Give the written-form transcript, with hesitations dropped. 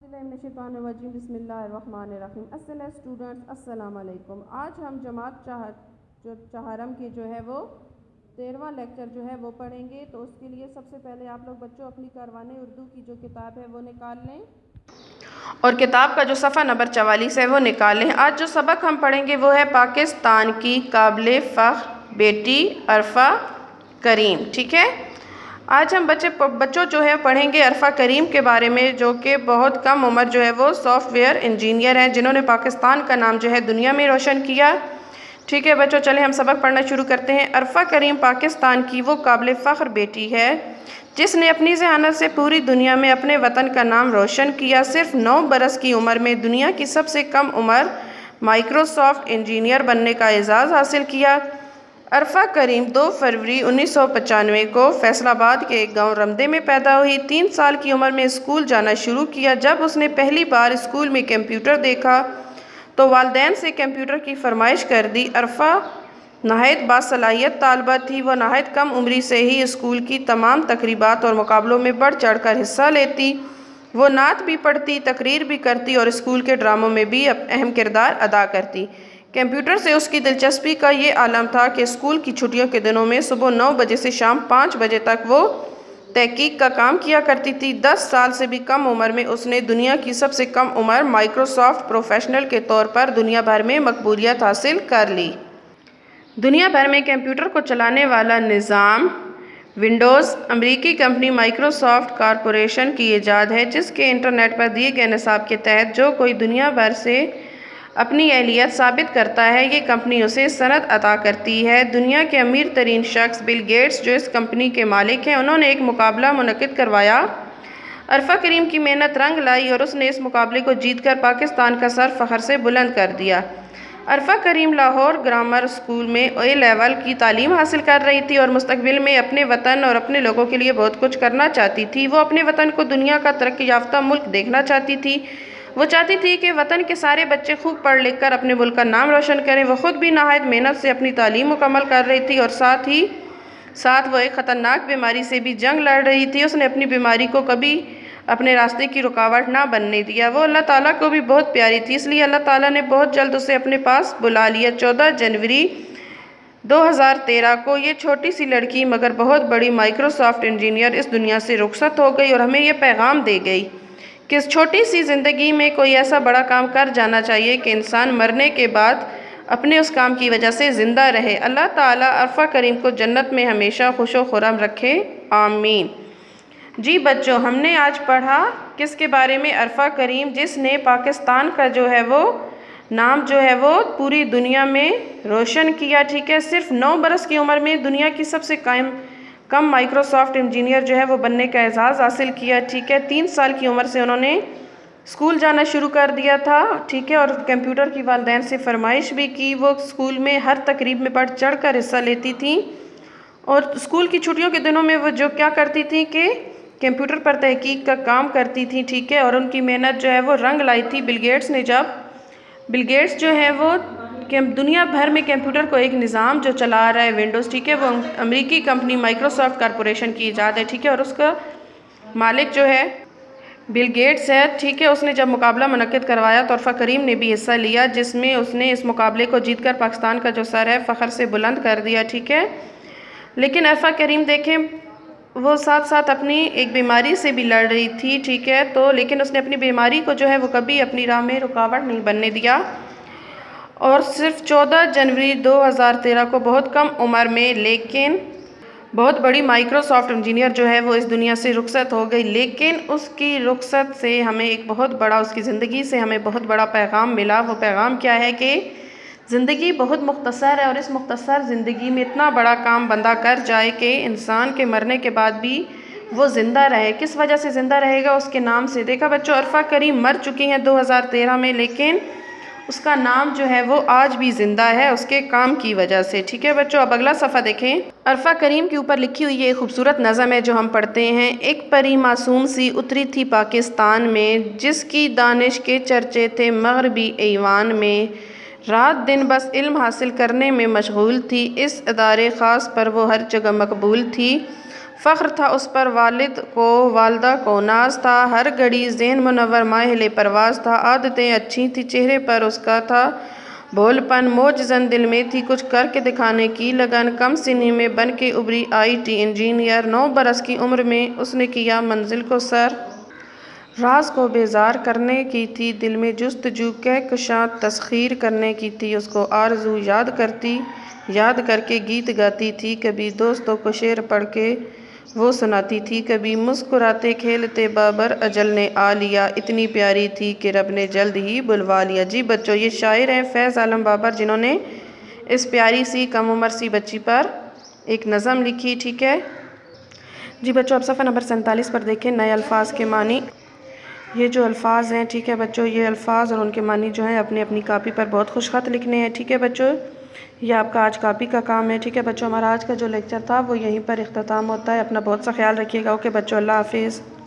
بسم اللہ الرحمن الرحیم۔ اسٹوڈنٹس السلام علیکم۔ آج ہم جماعت چہارم کے جو ہے وہ 13واں لیکچر جو ہے وہ پڑھیں گے۔ تو اس کے لیے سب سے پہلے آپ لوگ بچوں اپنی کاروان اردو کی جو کتاب ہے وہ نکال لیں اور کتاب کا جو صفحہ نمبر 44 ہے وہ نکال لیں۔ آج جو سبق ہم پڑھیں گے وہ ہے پاکستان کی قابل فخر بیٹی عرفہ کریم، ٹھیک ہے۔ آج ہم بچوں جو ہے پڑھیں گے عرفہ کریم کے بارے میں، جو کہ بہت کم عمر جو ہے وہ سافٹ ویئر انجینئر ہیں، جنہوں نے پاکستان کا نام جو ہے دنیا میں روشن کیا، ٹھیک ہے بچوں۔ چلیں ہم سبق پڑھنا شروع کرتے ہیں۔ عرفہ کریم پاکستان کی وہ قابل فخر بیٹی ہے جس نے اپنی ذہانت سے پوری دنیا میں اپنے وطن کا نام روشن کیا۔ صرف 9 برس کی عمر میں دنیا کی سب سے کم عمر مائکروسافٹ انجینئر بننے کا اعزاز حاصل کیا۔ عرفہ کریم 2 فروری 1995 کو فیصل آباد کے ایک گاؤں رمدے میں پیدا ہوئی۔ 3 سال کی عمر میں اسکول جانا شروع کیا۔ جب اس نے پہلی بار اسکول میں کمپیوٹر دیکھا تو والدین سے کمپیوٹر کی فرمائش کر دی۔ عرفہ نہایت باصلاحیت طالبہ تھی۔ وہ نہایت کم عمری سے ہی اسکول کی تمام تقریبات اور مقابلوں میں بڑھ چڑھ کر حصہ لیتی۔ وہ نعت بھی پڑھتی، تقریر بھی کرتی اور اسکول کے ڈراموں میں بھی اہم کردار ادا کرتی۔ کمپیوٹر سے اس کی دلچسپی کا یہ عالم تھا کہ اسکول کی چھٹیوں کے دنوں میں صبح 9 بجے سے شام 5 بجے تک وہ تحقیق کا کام کیا کرتی تھی۔ 10 سال سے بھی کم عمر میں اس نے دنیا کی سب سے کم عمر مائکروسافٹ پروفیشنل کے طور پر دنیا بھر میں مقبولیت حاصل کر لی۔ دنیا بھر میں کمپیوٹر کو چلانے والا نظام ونڈوز امریکی کمپنی مائکروسافٹ کارپوریشن کی ایجاد ہے، جس کے انٹرنیٹ پر دیے گئے نصاب کے تحت جو کوئی دنیا بھر سے اپنی اہلیت ثابت کرتا ہے، یہ کمپنی اسے سند عطا کرتی ہے۔ دنیا کے امیر ترین شخص بل گیٹس جو اس کمپنی کے مالک ہیں، انہوں نے ایک مقابلہ منعقد کروایا۔ عرفہ کریم کی محنت رنگ لائی اور اس نے اس مقابلے کو جیت کر پاکستان کا سر فخر سے بلند کر دیا۔ عرفہ کریم لاہور گرامر اسکول میں اے لیول کی تعلیم حاصل کر رہی تھی اور مستقبل میں اپنے وطن اور اپنے لوگوں کے لیے بہت کچھ کرنا چاہتی تھی۔ وہ اپنے وطن کو دنیا کا ترقی یافتہ ملک دیکھنا چاہتی تھی۔ وہ چاہتی تھی کہ وطن کے سارے بچے خوب پڑھ لکھ کر اپنے ملک کا نام روشن کریں۔ وہ خود بھی نہایت محنت سے اپنی تعلیم مکمل کر رہی تھی اور ساتھ ہی ساتھ وہ ایک خطرناک بیماری سے بھی جنگ لڑ رہی تھی۔ اس نے اپنی بیماری کو کبھی اپنے راستے کی رکاوٹ نہ بننے دیا۔ وہ اللہ تعالیٰ کو بھی بہت پیاری تھی، اس لیے اللہ تعالیٰ نے بہت جلد اسے اپنے پاس بلا لیا۔ 14 جنوری 2013 کو یہ چھوٹی سی لڑکی مگر بہت بڑی مائکروسافٹ انجینئر اس دنیا سے رخصت ہو گئی اور ہمیں یہ پیغام دے گئی کہ اس چھوٹی سی زندگی میں کوئی ایسا بڑا کام کر جانا چاہیے کہ انسان مرنے کے بعد اپنے اس کام کی وجہ سے زندہ رہے۔ اللہ تعالیٰ عرفہ کریم کو جنت میں ہمیشہ خوش و خرم رکھے، آمین۔ جی بچوں، ہم نے آج پڑھا کس کے بارے میں؟ عرفہ کریم، جس نے پاکستان کا جو ہے وہ نام جو ہے وہ پوری دنیا میں روشن کیا، ٹھیک ہے۔ صرف 9 برس کی عمر میں دنیا کی سب سے کم مائکروسافٹ انجینئر جو ہے وہ بننے کا اعزاز حاصل کیا، ٹھیک ہے۔ 3 سال کی عمر سے انہوں نے اسکول جانا شروع کر دیا تھا، ٹھیک ہے، اور کمپیوٹر کی والدین سے فرمائش بھی کی۔ وہ اسکول میں ہر تقریب میں بڑھ چڑھ کر حصہ لیتی تھیں اور اسکول کی چھٹیوں کے دنوں میں وہ جو کیا کرتی تھیں کہ کمپیوٹر پر تحقیق کا کام کرتی تھیں، ٹھیک ہے، اور ان کی محنت جو ہے وہ رنگ لائی تھی۔ بل گیٹس جو ہے وہ دنیا بھر میں کمپیوٹر کو ایک نظام جو چلا رہا ہے ونڈوز، ٹھیک ہے، وہ امریکی کمپنی مائکروسافٹ کارپوریشن کی ایجاد ہے، ٹھیک ہے، اور اس کا مالک جو ہے بل گیٹس ہے، ٹھیک ہے۔ اس نے جب مقابلہ منعقد کروایا تو عرفہ کریم نے بھی حصہ لیا، جس میں اس نے اس مقابلے کو جیت کر پاکستان کا جو سر ہے فخر سے بلند کر دیا، ٹھیک ہے۔ لیکن عرفہ کریم دیکھیں وہ ساتھ ساتھ اپنی ایک بیماری سے بھی لڑ رہی تھی، ٹھیک ہے، تو لیکن اس نے اپنی بیماری کو جو ہے وہ کبھی اپنی راہ میں رکاوٹ نہیں بننے دیا اور صرف 14 جنوری 2013 کو بہت کم عمر میں لیکن بہت بڑی مائکروسافٹ انجینئر جو ہے وہ اس دنیا سے رخصت ہو گئی۔ لیکن اس کی رخصت سے ہمیں ایک بہت بڑا، اس کی زندگی سے ہمیں بہت بڑا پیغام ملا۔ وہ پیغام کیا ہے کہ زندگی بہت مختصر ہے اور اس مختصر زندگی میں اتنا بڑا کام بندہ کر جائے کہ انسان کے مرنے کے بعد بھی وہ زندہ رہے۔ کس وجہ سے زندہ رہے گا؟ اس کے نام سے۔ دیکھا بچوں، عرفہ کریم مر چکی ہیں 2013 میں، لیکن اس کا نام جو ہے وہ آج بھی زندہ ہے اس کے کام کی وجہ سے، ٹھیک ہے بچوں۔ اب اگلا صفحہ دیکھیں۔ عرفہ کریم کے اوپر لکھی ہوئی یہ خوبصورت نظم ہے جو ہم پڑھتے ہیں۔ ایک پری معصوم سی اتری تھی پاکستان میں، جس کی دانش کے چرچے تھے مغربی ایوان میں، رات دن بس علم حاصل کرنے میں مشغول تھی، اس ادارے خاص پر وہ ہر جگہ مقبول تھی۔ فخر تھا اس پر والد کو والدہ کو ناز تھا، ہر گھڑی ذہن منور ماہل پرواز تھا، عادتیں اچھی تھی چہرے پر اس کا تھا بھول پن، موج زن دل میں تھی کچھ کر کے دکھانے کی لگن، کم سنی میں بن کے ابری IT انجینئر، 9 برس کی عمر میں اس نے کیا منزل کو سر، راز کو بیزار کرنے کی تھی دل میں جستجو، کہکشاں تسخیر کرنے کی تھی اس کو آرزو، یاد کر کے گیت گاتی تھی، کبھی دوستوں کو شعر پڑھ کے وہ سناتی تھی، کبھی مسکراتے کھیلتے بابر اجل نے آ لیا، اتنی پیاری تھی کہ رب نے جلد ہی بلوا لیا۔ جی بچوں، یہ شاعر ہیں فیض عالم بابر، جنہوں نے اس پیاری سی کم عمر سی بچی پر ایک نظم لکھی، ٹھیک ہے جی بچوں۔ اب صفحہ نمبر 47 پر دیکھیں نئے الفاظ کے معنی۔ یہ جو الفاظ ہیں ٹھیک ہے بچوں، یہ الفاظ اور ان کے معنی جو ہیں اپنی کاپی پر بہت خوش خط لکھنے ہیں، ٹھیک ہے بچوں۔ یہ آپ کا آج کاپی کا کام ہے، ٹھیک ہے بچوں۔ ہمارا آج کا جو لیکچر تھا وہ یہیں پر اختتام ہوتا ہے۔ اپنا بہت سا خیال رکھیے گا، اوکے بچوں، اللہ حافظ۔